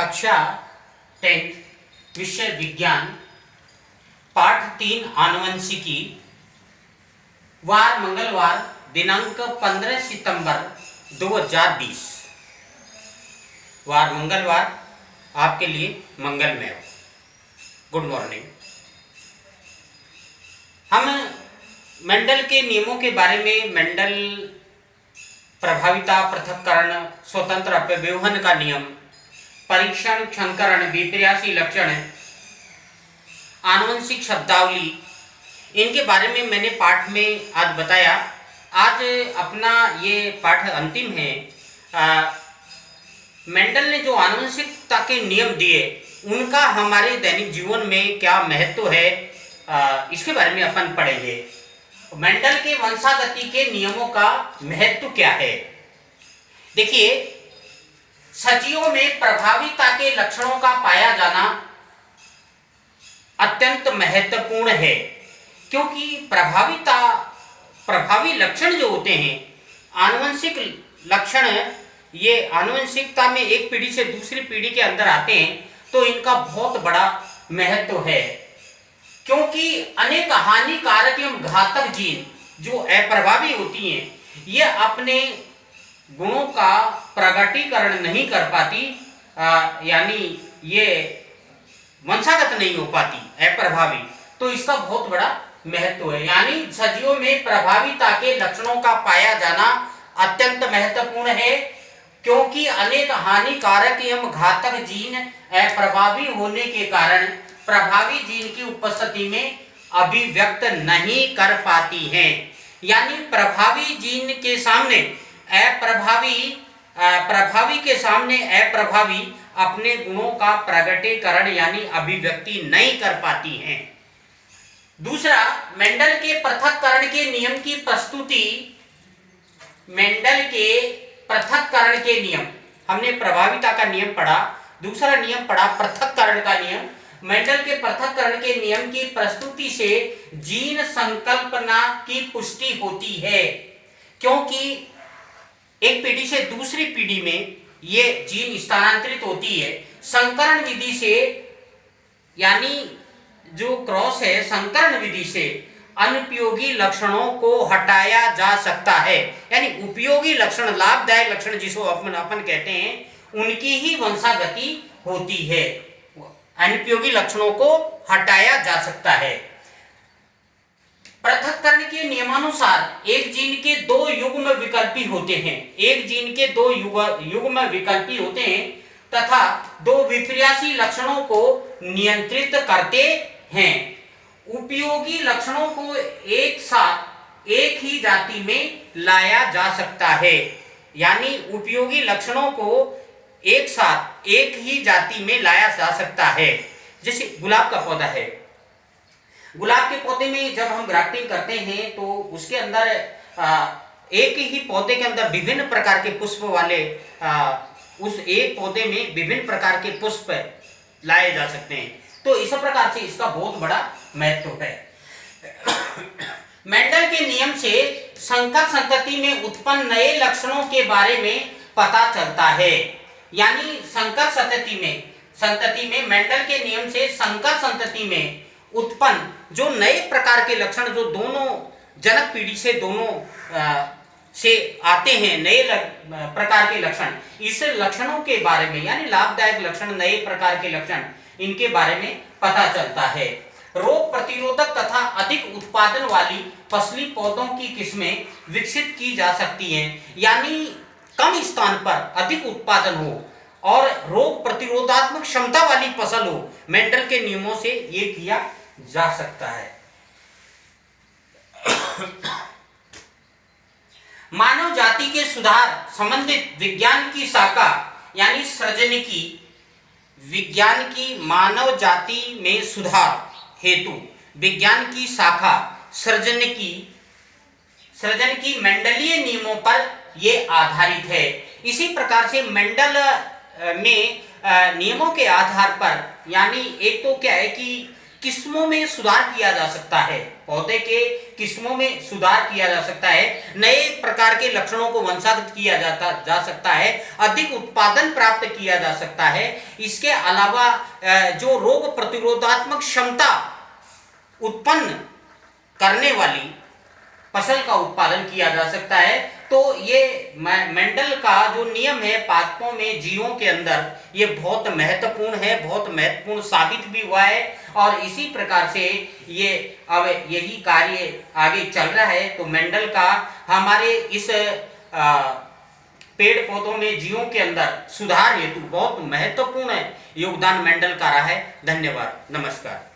कक्षा 10 विषय विज्ञान पाठ 3 आनुवंशिकी वार मंगलवार दिनांक 15 सितंबर 2020 वार मंगलवार आपके लिए मंगलमय हो। Good morning. हम मेंडल के नियमों के बारे में मेंडल प्रभाविता, पृथक्करण, स्वतंत्र अपव्यूहन का नियम, परीक्षण, क्षणकरण, विपर्यासी लक्षण, आनुवंशिक शब्दावली, इनके बारे में मैंने पाठ में आज बताया। आज अपना ये पाठ अंतिम है। मेंडल ने जो आनुवंशिकता के नियम दिए उनका हमारे दैनिक जीवन में क्या महत्व है, इसके बारे में अपन पढ़ेंगे। मेंडल के वंशागति के नियमों का महत्व क्या है। देखिए, सजीवों में प्रभाविता के लक्षणों का पाया जाना अत्यंत महत्वपूर्ण है, क्योंकि प्रभावी लक्षण जो होते हैं, आनुवंशिक लक्षण, ये आनुवंशिकता में एक पीढ़ी से दूसरी पीढ़ी के अंदर आते हैं, तो इनका बहुत बड़ा महत्व है। क्योंकि अनेक हानिकारक एवं घातक जीन जो अप्रभावी होती हैं, ये अपने गुणों का प्रकटीकरण नहीं कर पाती, यानी ये वंशागत नहीं हो पाती, अप्रभावी, तो इसका बहुत बड़ा महत्व है। यानी सजीवों में प्रभाविता के लक्षणों का पाया जाना अत्यंत महत्वपूर्ण है, क्योंकि अनेक हानिकारक एवं घातक जीन अप्रभावी होने के कारण प्रभावी जीन की उपस्थिति में अभिव्यक्त नहीं कर पाती हैं। यानी प्रभावी जीन के सामने प्रभावी के सामने अप्रभावी अपने गुणों का प्रकटीकरण यानी अभिव्यक्ति नहीं कर पाती हैं। दूसरा, मेंडल के पृथक्करण के नियम की प्रस्तुति। मेंडल के पृथक्करण के नियम, हमने प्रभाविता का नियम पढ़ा, दूसरा नियम पढ़ा पृथक्करण का नियम। मेंडल के पृथक्करण के नियम की प्रस्तुति से जीन संकल्पना की पुष्टि होती है, क्योंकि एक पीढ़ी से दूसरी पीढ़ी में ये जीन स्थानांतरित होती है। संकरण विधि से, यानी जो क्रॉस है, संकरण विधि से अनुपयोगी लक्षणों को हटाया जा सकता है। यानी उपयोगी लक्षण, लाभदायक लक्षण जिसको अपन कहते हैं, उनकी ही वंशागति होती है। अनुपयोगी लक्षणों को हटाया जा सकता है। पृथक्करण के नियमानुसार एक जीन के दो युग्म विकल्पी होते हैं, एक जीन के दो युग्म विकल्पी होते हैं तथा दो विपर्यासी लक्षणों को नियंत्रित करते हैं। उपयोगी लक्षणों को एक साथ एक ही जाति में लाया जा सकता है। यानी उपयोगी लक्षणों को एक साथ एक ही जाति में लाया जा सकता है। जैसे गुलाब का पौधा है, गुलाब के पौधे में जब हम ग्राफ्टिंग करते हैं तो उसके अंदर एक ही पौधे के अंदर विभिन्न प्रकार के पुष्प वाले, उस एक पौधे में विभिन्न प्रकार के पुष्प लाए जा सकते हैं। तो इस प्रकार से इसका बहुत बड़ा महत्व है। मेंडल के नियम से संकर संतति में उत्पन्न नए लक्षणों के बारे में पता चलता है। यानी संकर संतति में मेंडल के नियम से संकर संतति में उत्पन्न जो नए प्रकार के लक्षण, जो दोनों जनक पीढ़ी से से आते हैं, नए प्रकार के लक्षण, इस लक्षणों के बारे में, यानी लाभदायक लक्षण, नए प्रकार के लक्षण, इनके बारे में पता चलता है। रोग प्रतिरोधक तथा अधिक उत्पादन वाली फसली पौधों की किस्में विकसित की जा सकती हैं। यानी कम स्थान पर अधिक उत्पादन हो और रोग प्रतिरोधात्मक क्षमता वाली फसल हो, मेंडल के नियमों से ये किया जा सकता है। मानव जाति के सुधार संबंधित विज्ञान की शाखा, यानी सृजनिकी विज्ञान की मानव जाति में सुधार हेतु विज्ञान की शाखा सृजनिकी मेंडलीय नियमों पर ये आधारित है। इसी प्रकार से मेंडल में नियमों के आधार पर, यानी एक तो क्या है कि किस्मों में सुधार किया जा सकता है, पौधे के किस्मों में सुधार किया जा सकता है, नए प्रकार के लक्षणों को वंशागत किया जा सकता है, अधिक उत्पादन प्राप्त किया जा सकता है। इसके अलावा जो रोग प्रतिरोधात्मक क्षमता उत्पन्न करने वाली फसल का उत्पादन किया जा सकता है। तो ये मेंडल का जो नियम है पादपों में जीवों के अंदर, ये बहुत महत्वपूर्ण है, बहुत महत्वपूर्ण साबित भी हुआ है और इसी प्रकार से ये अब यही कार्य आगे चल रहा है। तो मेंडल का हमारे इस पेड़ पौधों में जीवों के अंदर सुधार हेतु बहुत महत्वपूर्ण योगदान मेंडल का रहा है। धन्यवाद, नमस्कार।